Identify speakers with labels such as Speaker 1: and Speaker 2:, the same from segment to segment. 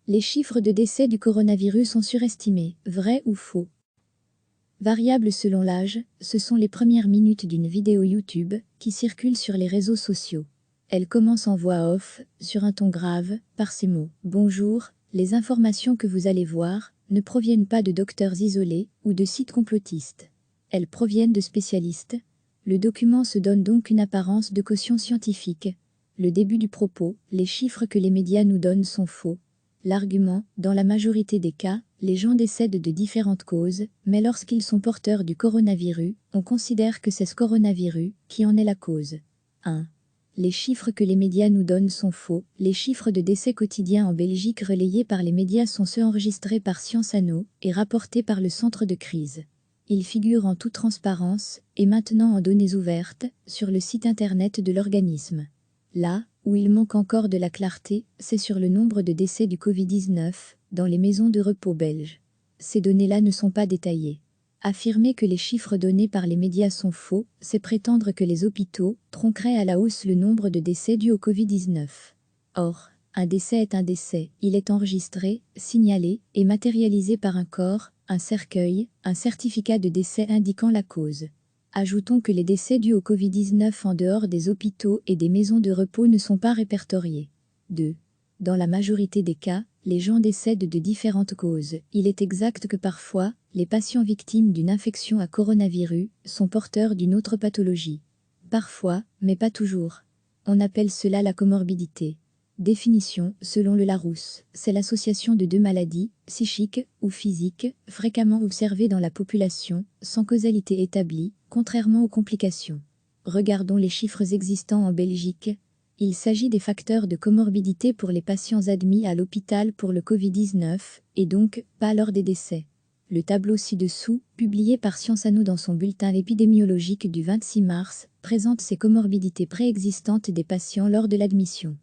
Speaker 1: Les chiffres de décès du coronavirus sont surestimés, vrai ou faux? Variables selon l'âge, ce sont les premières minutes d'une vidéo YouTube qui circule sur les réseaux sociaux. Elle commence en voix off, sur un ton grave, par ces mots. Bonjour, les informations que vous allez voir ne proviennent pas de docteurs isolés ou de sites complotistes. Elles proviennent de spécialistes. Le document se donne donc une apparence de caution scientifique. Le début du propos, les chiffres que les médias nous donnent sont faux. L'argument, dans la majorité des cas, les gens décèdent de différentes causes, mais lorsqu'ils sont porteurs du coronavirus, on considère que c'est ce coronavirus qui en est la cause. 1. Les chiffres que les médias nous donnent sont faux. Les chiffres de décès quotidiens en Belgique relayés par les médias sont ceux enregistrés par Science Anno et rapportés par le centre de crise. Ils figurent en toute transparence, et maintenant en données ouvertes, sur le site internet de l'organisme. Là où il manque encore de la clarté, c'est sur le nombre de décès du Covid-19 dans les maisons de repos belges. Ces données-là ne sont pas détaillées. Affirmer que les chiffres donnés par les médias sont faux, c'est prétendre que les hôpitaux tronqueraient à la hausse le nombre de décès dus au Covid-19. Or, un décès est un décès, il est enregistré, signalé et matérialisé par un corps, un cercueil, un certificat de décès indiquant la cause. Ajoutons que les décès dus au Covid-19 en dehors des hôpitaux et des maisons de repos ne sont pas répertoriés. 2. Dans la majorité des cas, les gens décèdent de différentes causes. Il est exact que parfois, les patients victimes d'une infection à coronavirus sont porteurs d'une autre pathologie. Parfois, mais pas toujours. On appelle cela la comorbidité. Définition, selon le Larousse, c'est l'association de deux maladies, psychiques ou physiques, fréquemment observées dans la population, sans causalité établie, contrairement aux complications. Regardons les chiffres existants en Belgique. Il s'agit des facteurs de comorbidité pour les patients admis à l'hôpital pour le Covid-19, et donc pas lors des décès. Le tableau ci-dessous, publié par Science Anno dans son bulletin épidémiologique du 26 mars, présente ces comorbidités préexistantes des patients lors de l'admission.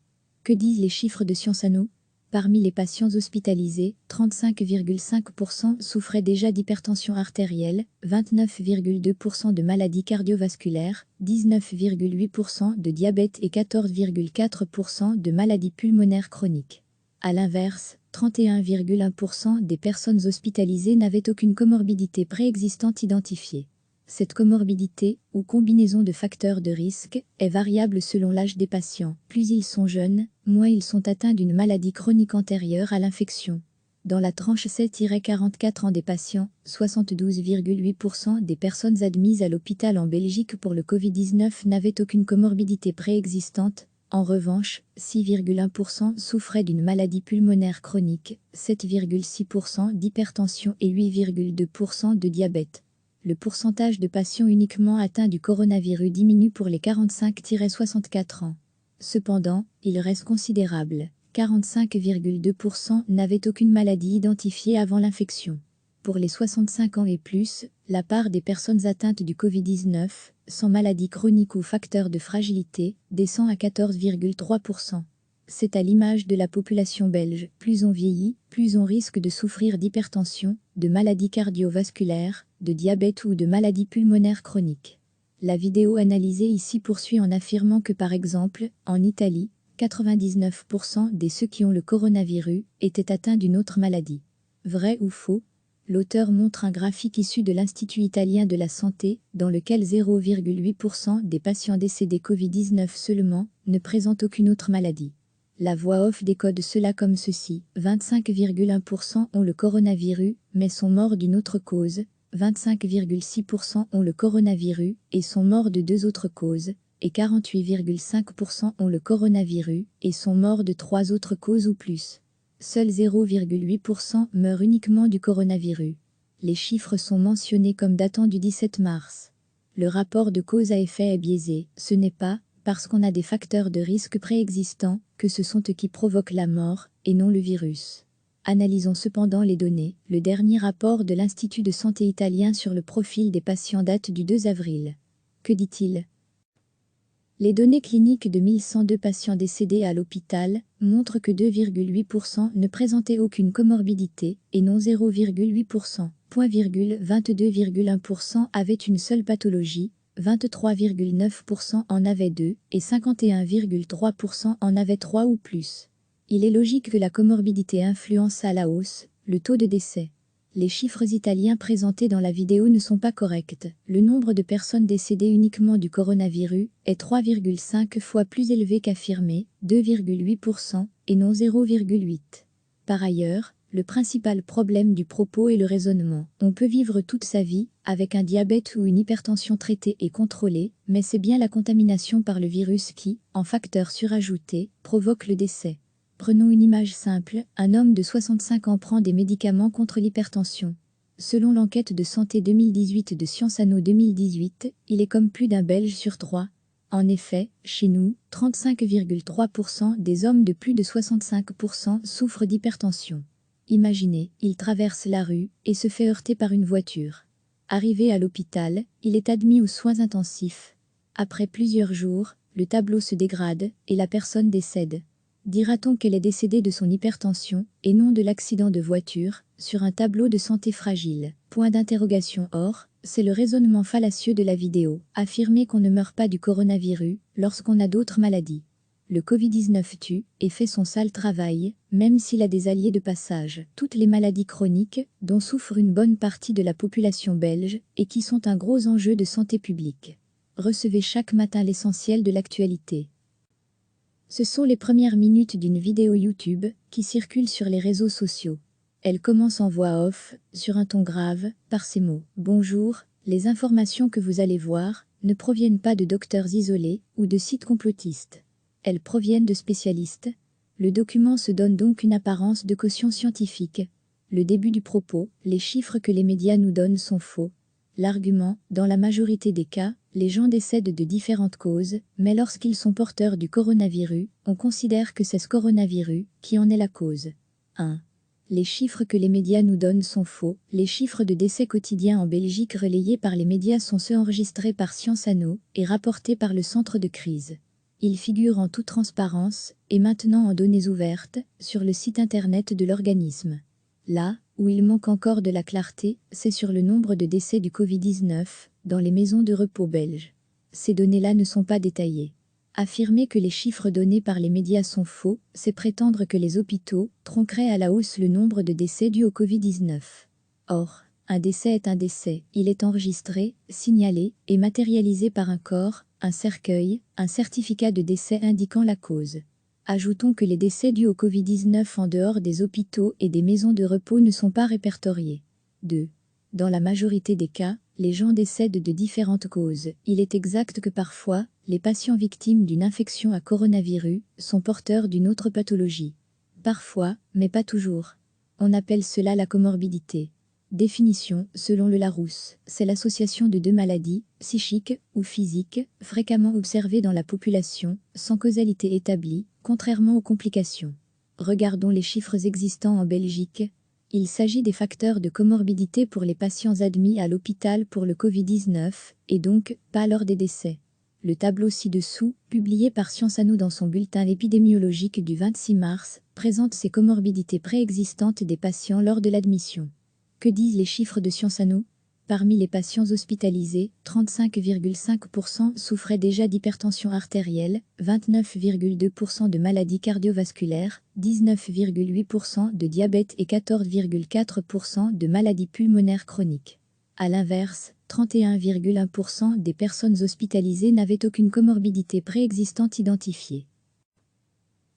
Speaker 1: Que disent les chiffres de Science Anno? Parmi les patients hospitalisés, 35,5% souffraient déjà d'hypertension artérielle, 29,2% de maladies cardiovasculaires, 19,8% de diabète et 14,4% de maladies pulmonaires chroniques. A l'inverse, 31,1% des personnes hospitalisées n'avaient aucune comorbidité préexistante identifiée. Cette comorbidité, ou combinaison de facteurs de risque, est variable selon l'âge des patients. Plus ils sont jeunes, moins ils sont atteints d'une maladie chronique antérieure à l'infection. Dans la tranche 7-44 ans des patients, 72,8% des personnes admises à l'hôpital en Belgique pour le Covid-19 n'avaient aucune comorbidité préexistante. En revanche, 6,1% souffraient d'une maladie pulmonaire chronique, 7,6% d'hypertension et 8,2% de diabète. Le pourcentage de patients uniquement atteints du coronavirus diminue pour les 45-64 ans. Cependant, il reste considérable. 45,2% n'avaient aucune maladie identifiée avant l'infection. Pour les 65 ans et plus, la part des personnes atteintes du Covid-19, sans maladie chronique ou facteur de fragilité, descend à 14,3%. C'est à l'image de la population belge. Plus on vieillit, plus on risque de souffrir d'hypertension, de maladies cardiovasculaires, de diabète ou de maladies pulmonaires chroniques. La vidéo analysée ici poursuit en affirmant que par exemple, en Italie, 99% des ceux qui ont le coronavirus étaient atteints d'une autre maladie. Vrai ou faux? L'auteur montre un graphique issu de l'Institut italien de la santé, dans lequel 0,8% des patients décédés Covid-19 seulement ne présentent aucune autre maladie. La voix off décode cela comme ceci. 25,1% ont le coronavirus, mais sont morts d'une autre cause. 25,6% ont le coronavirus et sont morts de deux autres causes. Et 48,5% ont le coronavirus et sont morts de trois autres causes ou plus. Seuls 0,8% meurent uniquement du coronavirus. Les chiffres sont mentionnés comme datant du 17 mars. Le rapport de cause à effet est biaisé. Ce n'est pas parce qu'on a des facteurs de risque préexistants que ce sont eux qui provoquent la mort, et non le virus. Analysons cependant les données. Le dernier rapport de l'Institut de santé italien sur le profil des patients date du 2 avril. Que dit-il? Les données cliniques de 1102 patients décédés à l'hôpital montrent que 2,8% ne présentaient aucune comorbidité et non 0,8%. 22,1% avaient une seule pathologie, 23,9% en avaient deux et 51,3% en avaient trois ou plus. Il est logique que la comorbidité influence à la hausse le taux de décès. Les chiffres italiens présentés dans la vidéo ne sont pas corrects. Le nombre de personnes décédées uniquement du coronavirus est 3,5 fois plus élevé qu'affirmé, 2,8%, et non 0,8. Par ailleurs, le principal problème du propos est le raisonnement. On peut vivre toute sa vie avec un diabète ou une hypertension traitée et contrôlée, mais c'est bien la contamination par le virus qui, en facteur surajouté, provoque le décès. Prenons une image simple, un homme de 65 ans prend des médicaments contre l'hypertension. Selon l'enquête de santé 2018 de Sciences Anno 2018, il est comme plus d'un Belge sur 3. En effet, chez nous, 35,3% des hommes de plus de 65% souffrent d'hypertension. Imaginez, il traverse la rue et se fait heurter par une voiture. Arrivé à l'hôpital, il est admis aux soins intensifs. Après plusieurs jours, le tableau se dégrade et la personne décède. Dira-t-on qu'elle est décédée de son hypertension et non de l'accident de voiture, sur un tableau de santé fragile? Point d'interrogation. Or, c'est le raisonnement fallacieux de la vidéo, affirmer qu'on ne meurt pas du coronavirus lorsqu'on a d'autres maladies. Le Covid-19 tue et fait son sale travail, même s'il a des alliés de passage. Toutes les maladies chroniques, dont souffre une bonne partie de la population belge, et qui sont un gros enjeu de santé publique. Recevez chaque matin l'essentiel de l'actualité. Ce sont les premières minutes d'une vidéo YouTube qui circule sur les réseaux sociaux. Elle commence en voix off, sur un ton grave, par ces mots. Bonjour, les informations que vous allez voir ne proviennent pas de docteurs isolés ou de sites complotistes. Elles proviennent de spécialistes. Le document se donne donc une apparence de caution scientifique. Le début du propos, les chiffres que les médias nous donnent sont faux. L'argument, dans la majorité des cas, les gens décèdent de différentes causes, mais lorsqu'ils sont porteurs du coronavirus, on considère que c'est ce coronavirus qui en est la cause. 1. Les chiffres que les médias nous donnent sont faux. Les chiffres de décès quotidiens en Belgique relayés par les médias sont ceux enregistrés par Sciences Anno et rapportés par le centre de crise. Ils figurent en toute transparence et maintenant en données ouvertes sur le site internet de l'organisme. Là où il manque encore de la clarté, c'est sur le nombre de décès du Covid-19 dans les maisons de repos belges. Ces données-là ne sont pas détaillées. Affirmer que les chiffres donnés par les médias sont faux, c'est prétendre que les hôpitaux tronqueraient à la hausse le nombre de décès dus au Covid-19. Or, un décès est un décès. Il est enregistré, signalé et matérialisé par un corps, un cercueil, un certificat de décès indiquant la cause. Ajoutons que les décès dus au Covid-19 en dehors des hôpitaux et des maisons de repos ne sont pas répertoriés. 2. Dans la majorité des cas, les gens décèdent de différentes causes. Il est exact que parfois, les patients victimes d'une infection à coronavirus sont porteurs d'une autre pathologie. Parfois, mais pas toujours. On appelle cela la comorbidité. Définition, selon le Larousse, c'est l'association de deux maladies, psychiques ou physiques, fréquemment observées dans la population, sans causalité établie, contrairement aux complications. Regardons les chiffres existants en Belgique. Il s'agit des facteurs de comorbidité pour les patients admis à l'hôpital pour le Covid-19, et donc pas lors des décès. Le tableau ci-dessous, publié par Sciences Anno dans son bulletin épidémiologique du 26 mars, présente ces comorbidités préexistantes des patients lors de l'admission. Que disent les chiffres de Sciences Anno? Parmi les patients hospitalisés, 35,5% souffraient déjà d'hypertension artérielle, 29,2% de maladies cardiovasculaires, 19,8% de diabète et 14,4% de maladies pulmonaires chroniques. A l'inverse, 31,1% des personnes hospitalisées n'avaient aucune comorbidité préexistante identifiée.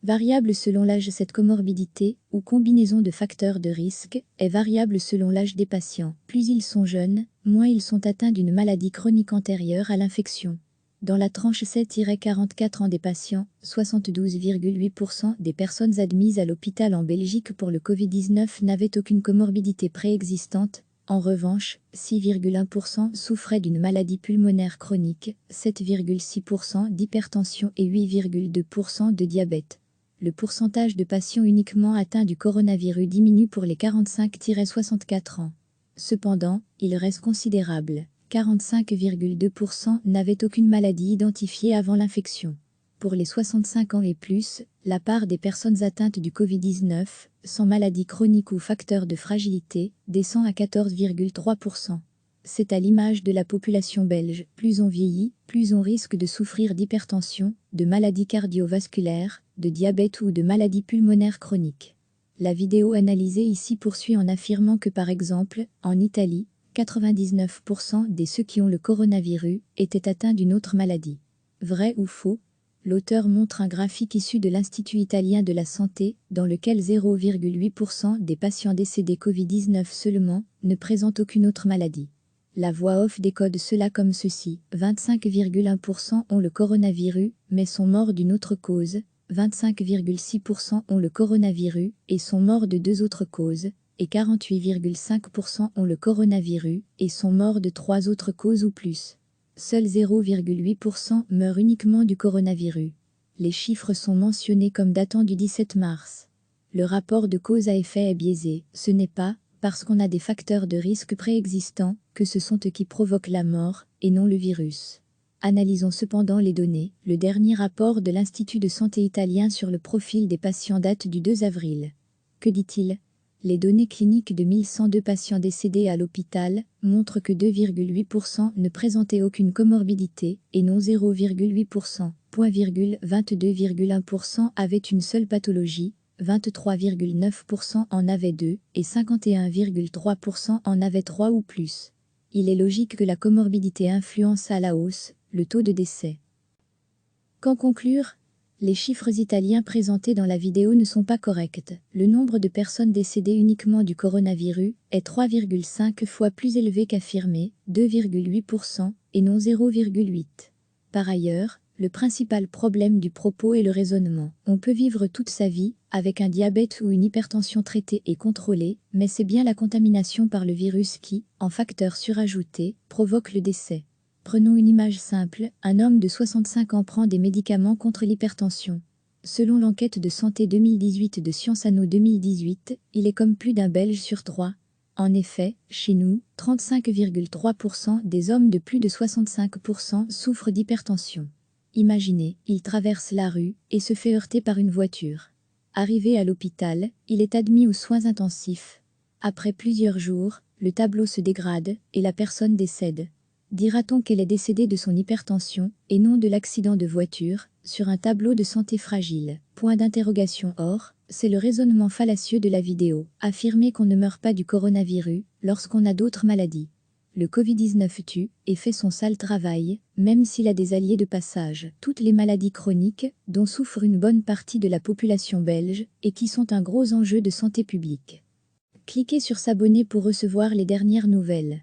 Speaker 1: Variable selon l'âge. Cette comorbidité, ou combinaison de facteurs de risque, est variable selon l'âge des patients. Plus ils sont jeunes, moins ils sont atteints d'une maladie chronique antérieure à l'infection. Dans la tranche 7-44 ans des patients, 72,8% des personnes admises à l'hôpital en Belgique pour le Covid-19 n'avaient aucune comorbidité préexistante. En revanche, 6,1% souffraient d'une maladie pulmonaire chronique, 7,6% d'hypertension et 8,2% de diabète. Le pourcentage de patients uniquement atteints du coronavirus diminue pour les 45-64 ans. Cependant, il reste considérable. 45,2% n'avaient aucune maladie identifiée avant l'infection. Pour les 65 ans et plus, la part des personnes atteintes du Covid-19, sans maladie chronique ou facteur de fragilité, descend à 14,3%. C'est à l'image de la population belge. Plus on vieillit, plus on risque de souffrir d'hypertension, de maladies cardiovasculaires, de diabète ou de maladie pulmonaire chronique. La vidéo analysée ici poursuit en affirmant que par exemple, en Italie, 99% de ceux qui ont le coronavirus étaient atteints d'une autre maladie. Vrai ou faux? L'auteur montre un graphique issu de l'Institut italien de la santé, dans lequel 0,8% des patients décédés Covid-19 seulement ne présentent aucune autre maladie. La voix off décode cela comme ceci: 25,1% ont le coronavirus, mais sont morts d'une autre cause, 25,6% ont le coronavirus et sont morts de deux autres causes, et 48,5% ont le coronavirus et sont morts de trois autres causes ou plus. Seuls 0,8% meurent uniquement du coronavirus. Les chiffres sont mentionnés comme datant du 17 mars. Le rapport de cause à effet est biaisé. Ce n'est pas parce qu'on a des facteurs de risque préexistants que ce sont eux qui provoquent la mort, et non le virus. Analysons cependant les données. Le dernier rapport de l'Institut de santé italien sur le profil des patients date du 2 avril. Que dit-il? Les données cliniques de 1102 patients décédés à l'hôpital montrent que 2,8% ne présentaient aucune comorbidité et non 0,8%. 22,1% avaient une seule pathologie, 23,9% en avaient deux et 51,3% en avaient trois ou plus. Il est logique que la comorbidité influence à la hausse le taux de décès. Qu'en conclure? Les chiffres italiens présentés dans la vidéo ne sont pas corrects. Le nombre de personnes décédées uniquement du coronavirus est 3,5 fois plus élevé qu'affirmé, 2,8% et non 0,8. Par ailleurs, le principal problème du propos est le raisonnement. On peut vivre toute sa vie avec un diabète ou une hypertension traitée et contrôlée, mais c'est bien la contamination par le virus qui, en facteur surajouté, provoque le décès. Prenons une image simple, un homme de 65 ans prend des médicaments contre l'hypertension. Selon l'enquête de santé 2018 de Sciences Anno 2018, il est comme plus d'un Belge sur trois. En effet, chez nous, 35,3% des hommes de plus de 65% souffrent d'hypertension. Imaginez, il traverse la rue et se fait heurter par une voiture. Arrivé à l'hôpital, il est admis aux soins intensifs. Après plusieurs jours, le tableau se dégrade et la personne décède. Dira-t-on qu'elle est décédée de son hypertension et non de l'accident de voiture, sur un tableau de santé fragile? Point d'interrogation. Or, c'est le raisonnement fallacieux de la vidéo. Affirmer qu'on ne meurt pas du coronavirus lorsqu'on a d'autres maladies. Le Covid-19 tue et fait son sale travail, même s'il a des alliés de passage. Toutes les maladies chroniques, dont souffre une bonne partie de la population belge, et qui sont un gros enjeu de santé publique. Cliquez sur s'abonner pour recevoir les dernières nouvelles.